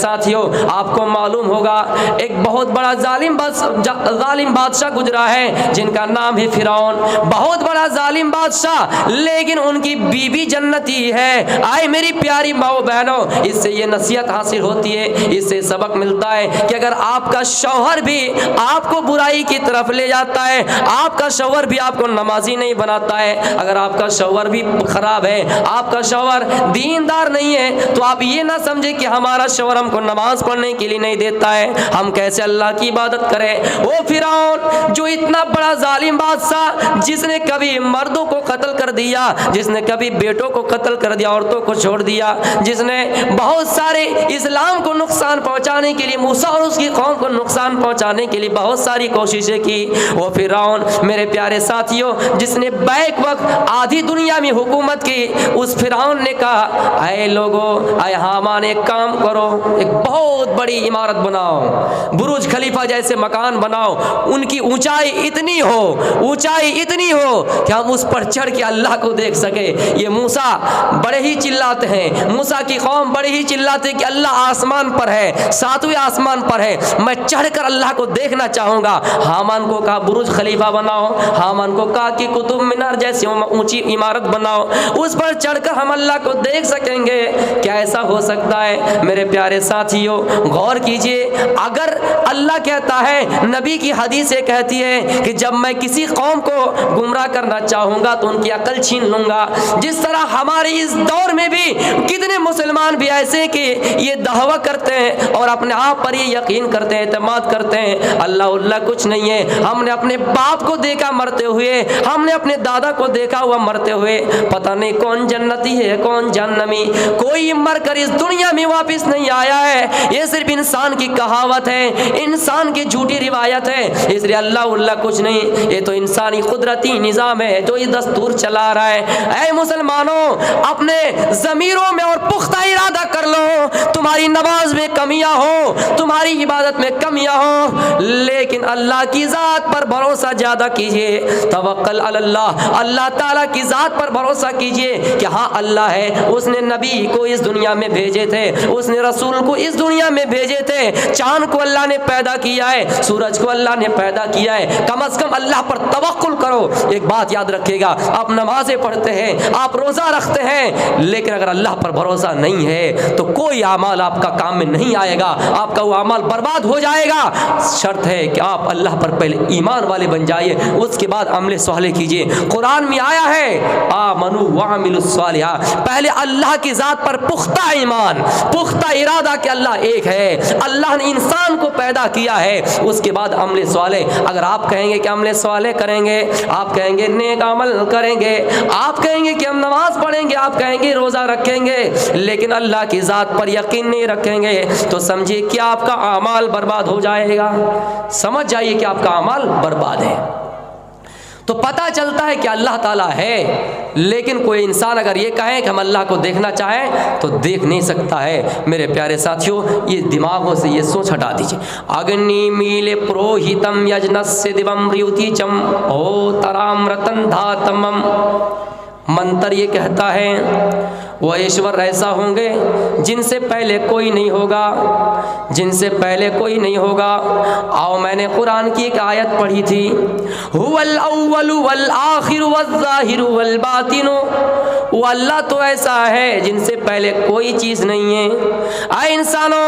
ساتھیوں آپ کو معلوم ہوگا ایک بہت بڑا ظالم بادشاہ گزرا ہے جن کا نام ہے فرعون. بہت بڑا ظالم بادشاہ, لیکن ان کی بیوی جنتی ہے. آئے میری پیاری ماؤں بہنوں, اس سے یہ نصیحت حاصل ہوتی ہے, اس سے سبق ملتا ہے کہ اگر آپ کا شوہر بھی آپ کو برائی کی طرف لے جاتا ہے, آپ کا شوہر بھی آپ کو نمازی نہیں بناتا ہے, اگر آپ کا شوہر بھی خراب ہے, آپ کا شوہر دیندار نہیں ہے, تو آپ یہ نہ سمجھے کہ ہمارا شوہر ہم کو نماز پڑھنے کے لیے نہیں دیتا ہے, ہم کیسے اللہ کی عبادت کریں. وہ فرعون جو اتنا بڑا ظالم بادشاہ, جس نے کبھی مردوں کو قتل کر دیا, جس نے کبھی بیٹوں کو قتل کر دیا, عورتوں کو چھوڑ دیا, جس نے بہت سارے اسلام کو نقصان پہنچانے کے لیے, موسیٰ اور اس کی قوم کو نقصان پہنچانے کے لیے بہت ساری کوششیں کی, وہ فرعون میرے پیارے ساتھیوں جس نے بیک وقت آدھی دنیا میں حکومت کی, اس فرعون نے کہا اے لوگو, اے حامان, ایک کام کرو, ایک بہت بڑی عمارت بناؤ, برج خلیفہ جیسے مکان بناؤ, ان کی اونچائی اتنی ہو کہ ہم اس پر چڑھ کے اللہ کو دیکھ سکے. یہ موسیٰ بڑے ہی چلاتے ہیں, موسیٰ کی قوم بڑے ہی چلاتے کہ اللہ آسمان پر ہے, ساتویں آسمان پر ہے, میں چڑھ کر اللہ کو دیکھنا چاہوں گا. حامان کو کہا برج خلیفہ بناؤ, حامان کو کہا کہ قطب مینار جیسی اونچی عمارت بناؤ, اس پر چڑھ کر ہم اللہ کو دیکھ سکیں گے. کیا ایسا ہو سکتا ہے؟ میرے پیارے ساتھیوں غور کیجئے, اگر اللہ کہتا ہے, نبی کی حدیث یہ کہتی ہے کہ جب میں کسی قوم کو گمراہ کرنا چاہوں گا تو ان کی عقل چھین لوں گا, جس طرح ہمارے اس دور میں بھی کتنے مسلمان بھی ایسے کہ یہ دعویٰ کرتے ہیں اور اپنے آپ پر یہ یقین کرتے ہیں, اعتماد کرتے ہیں اللہ کچھ نہیں ہے. ہم نے اپنے باپ کو دیکھا مرتے ہوئے, ہم نے اپنے دادا کو دیکھا ہوا مرتے ہوئے, پتہ نہیں کون جنتی ہے کون جہنمی, کوئی مر کر اس دنیا میں واپس نہیں آیا ہے. یہ صرف انسان کی کہاوت ہے, انسان کی جھوٹی روایت ہے, اس لیے اللہ کچھ نہیں. یہ تو انسانی قدرتی نظام ہے جو یہ دستور چلا رہا ہے. اے مسلمانوں, اپنے ضمیروں میں اور پختہ ارادہ کر لو, تمہاری نماز میں کمیاں ہوں, تمہاری عبادت میں کمیاں ہوں, لیکن اللہ کی ذات پر بھروسہ زیادہ کیجئے. توکل علی اللہ, اللہ تعالیٰ کی ذات پر بھروسہ کیجئے کہ ہاں اللہ ہے, اس نے نبی کو اس دنیا میں بھیجے تھے, اس نے رسول کو اس دنیا میں بھیجے تھے, چاند کو اللہ نے پیدا کیا ہے, سورج کو اللہ نے پیدا کیا ہے. کم از کم اللہ پر توکل کرو. ایک بات یاد رکھیے گا, آپ نمازیں پڑھتے ہیں, آپ روزہ رکھتے ہیں, لیکن اگر اللہ پر بھروسہ نہیں ہے تو کوئی اعمال آپ کا کام میں نہیں آئے گا, آپ کا وہ اعمال برباد ہو جائے گا. شرط ہے کہ آپ اللہ پر پہلے ایمان والے بن جائیے, اس کے بعد عمل صالح کیجیے. قرآن میں آیا ہے آمنوا وعملوا الصالحات, پہلے اللہ کی ذات پر پختہ ایمان, پختہ ارادہ کہ اللہ ایک ہے, اللہ نے انسان کو پیدا کیا ہے, اس کے بعد عمل صالح. اگر آپ کہیں گے کہ عمل صالح کریں گے, آپ کہیں گے نیک عمل کریں گے, آپ کہیں گے کہ ہم نماز پڑھیں گے, آپ کہیں گے روزہ رکھیں گے, لیکن اللہ کی ذات پر یقین نہیں رکھیں گے, تو سمجھیے کہ آپ کا اعمال برباد ہو جائے گا. سمجھ جائیے کہ آپ کا اعمال برباد ہے. تو پتہ چلتا ہے کہ اللہ تعالیٰ ہے, لیکن کوئی انسان اگر یہ کہے کہ ہم اللہ کو دیکھنا چاہیں تو دیکھ نہیں سکتا ہے. میرے پیارے ساتھیوں, یہ دماغوں سے یہ سوچ ہٹا دیجیے. اگنی میل پروہتم یجنس دیوم ریوتی چم او ترام رتن دھاتمم. منتر یہ کہتا ہے وہ ایشور ایسا ہوں گے جن سے پہلے کوئی نہیں ہوگا, جن سے پہلے کوئی نہیں ہوگا. آؤ میں نے قرآن کی ایک آیت پڑھی تھی, هو الاول والآخر والظاہر والباطن, وہ اللہ تو ایسا ہے جن سے پہلے کوئی چیز نہیں ہے. اے انسانوں,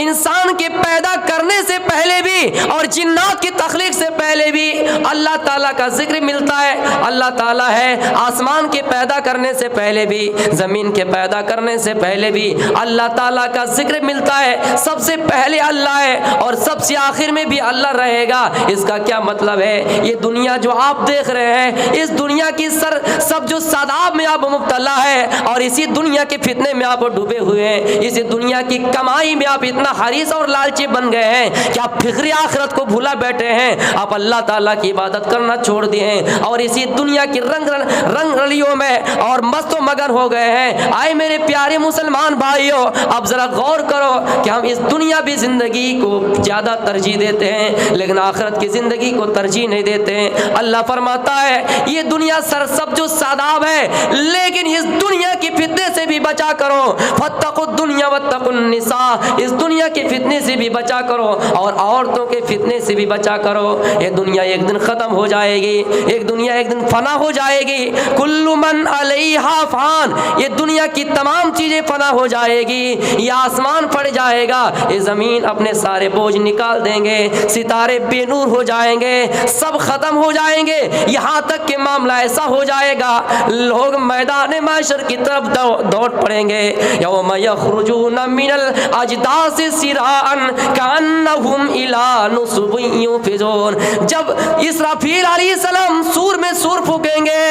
انسان کے پیدا کرنے سے پہلے بھی اور جنات کی تخلیق سے پہلے بھی اللہ تعالیٰ کا ذکر ملتا ہے. اللہ تعالیٰ ہے, آسمان کے پیدا کرنے سے پہلے بھی, زمین کے پیدا کرنے سے پہلے بھی اللہ تعالیٰ کا ذکر ملتا ہے. سب سے پہلے اللہ ہے اور سب سے آخر میں بھی اللہ رہے گا. اس کا کیا مطلب ہے؟ یہ دنیا جو آپ دیکھ رہے ہیں, اس دنیا کی سب جو ساداب میں آپ مبتلا ہے اور اسی دنیا کے فتنے میں آپ ڈوبے ہوئے ہیں, اسی دنیا کی کمائی میں آپ اتنا حریص اور لالچی بن گئے ہیں کہ آپ فکر آخرت کو بھولا بیٹھے ہیں, آپ اللہ تعالیٰ کی عبادت کرنا چھوڑ دیے ہیں اور اسی دنیا کی رنگ رلیوں میں اور مست و مگن ہو گئے ہیں. آئے میرے پیارے مسلمان بھائیوں, اب ذرا غور کرو کہ ہم اس دنیاوی زندگی کو زیادہ ترجیح دیتے ہیں لیکن آخرت کی زندگی کو ترجیح نہیں دیتے ہیں. اللہ فرماتا ہے یہ دنیا سرسبز و شاداب ہے لیکن اس دنیا کی فتنے سے بھی بچا کرو. فاتقوا الدنیا واتقوا النساء, اس دنیا کے فتنے سے بھی بچا کرو اور عورتوں کے فتنے سے بھی بچا کرو. یہ دنیا ایک دن ختم ہو جائے گی, ایک دنیا ایک دن فنا ہو جائے گی. کل من علیہا فان, یہ دنیا کی تمام چیزیں فنا ہو جائے گی. یہ آسمان پھٹ جائے گا, یہ زمین اپنے سارے بوجھ نکال دیں گے, ستارے بے نور ہو جائیں گے, سب ختم ہو جائیں گے. یہاں تک کہ معاملہ ایسا ہو جائے گا لوگ میدان محشر کی طرف دوڑ پڑیں گے. یوم یخرجون من الاجداث سراعا کانہم الی نصب یوفضون, جب اسرافیل علیہ السلام سور میں سور پھونکیں گے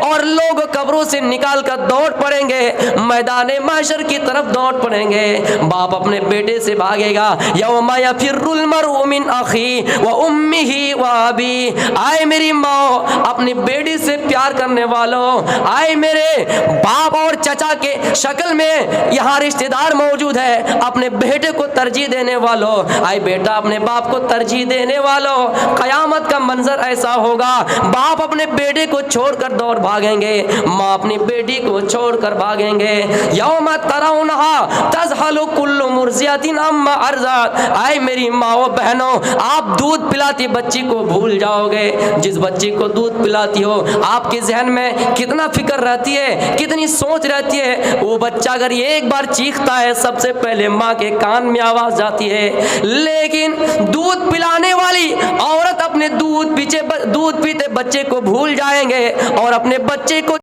اور لوگ قبروں سے نکال کر دوڑ پڑیں گے, میدان محشر کی طرف دوڑ پڑیں گے. باپ اپنے بیٹے سے بھاگے گا, یوم یفر المرء من اخی و امہ و ابی. آئے میری ماں اپنی بیٹی سے پیار کرنے والوں, آئے میرے باپ اور چچا کے شکل میں یہاں رشتہ دار موجود ہے, اپنے بیٹے کو ترجیح دینے والوں, آئے بیٹا اپنے باپ کو ترجیح دینے والوں. قیامت کا منظر ایسا ہوگا, باپ اپنے بیٹے کو چھوڑ کر دوڑ بھاگیں گے, ماں اپنی بیٹی کو چھوڑ کر بھاگیں گے. یوم ترونہا تذہل کل مرضعۃ عما ارضعت. آئے میری ماؤں بہنوں, آپ دودھ پلاتی بچی کو بھول جاؤ گے. جس بچی کو دودھ پلاتی ہو آپ کے ذہن میں کتنا فکر رہتی ہے, کتنی سوچ رہتی ہے. وہ بچہ اگر ایک بار چیختا ہے سب سے پہلے ماں کے کان میں آواز جاتی ہے, لیکن دودھ پلانے والی عورت اپنے دودھ پیتے بچے کو بھول جائیں گے اور اپنے بچے کو